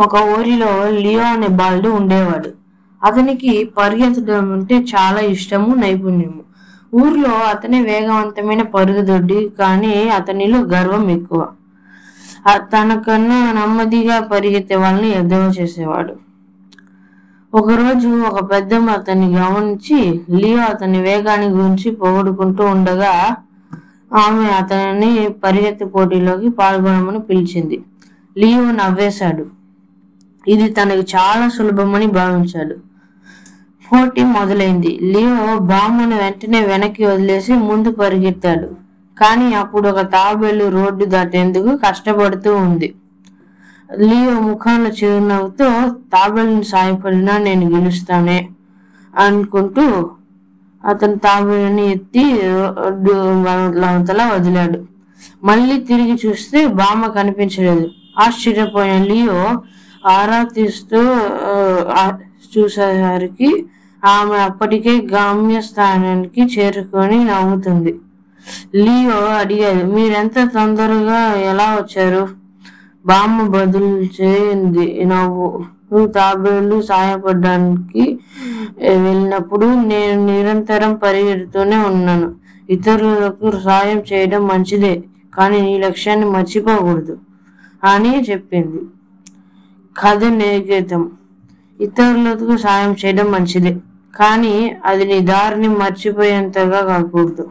ఒక ఊరిలో లియో అనే బాలుడు ఉండేవాడు. అతనికి పరిగెత్తడం అంటే చాలా ఇష్టము, నైపుణ్యము. ఊర్లో అతనే వేగవంతమైన పరుగుదొడ్డి, కానీ అతనిలో గర్వం ఎక్కువ. తనకన్నా నెమ్మదిగా పరిగెత్తే వాళ్ళని ఎద్దేవా చేసేవాడు. ఒకరోజు ఒక పెద్దమ్మ అతన్ని గమనించి లియో అతని వేగాన్ని గురించి పొగుడుకుంటూ ఉండగా ఆమె అతనిని పరిగెత్తే పోటీలోకి పాల్గొనమని పిలిచింది. లియో నవ్వేశాడు. ఇది తనకి చాలా సులభమని భావించాడు. పోటీ మొదలైంది. లియో బామ్మను వెంటనే వెనక్కి వదిలేసి ముందు పరిగెత్తాడు. కానీ అప్పుడు ఒక తాబేలు రోడ్డు దాటేందుకు కష్టపడుతూ ఉంది. లియో ముఖంలో చిరునవ్వుతో తాబేలుని సాయపడినా నేను గెలుస్తానే అనుకుంటూ అతను తాబేలుని ఎత్తి రోడ్డు అవతల వదిలాడు. మళ్ళీ తిరిగి చూస్తే బామ్మ కనిపించలేదు. ఆశ్చర్యపోయిన లియో ఆరా తీస్తూ చూసేసరికి ఆమె అప్పటికే గమ్యస్థానానికి చేరుకొని నవ్వుతుంది. లియో అడిగాడు, మీరెంత తొందరగా ఎలా వచ్చారు? బామ్మ బదులు చేయింది నవ్వు. తాబేలు సాయపడడానికి వెళ్ళినప్పుడు నేను నిరంతరం పరిగెడుతూనే ఉన్నాను. ఇతరులకు సాయం చేయడం మంచిదే, కానీ నీ లక్ష్యాన్ని మర్చిపోకూడదు అని చెప్పింది. కథ నిర్గతం. ఇతరులకు సాయం చేయడం మంచిదే, కానీ అది నీ దారిని మర్చిపోయేంతగా కాకూడదు.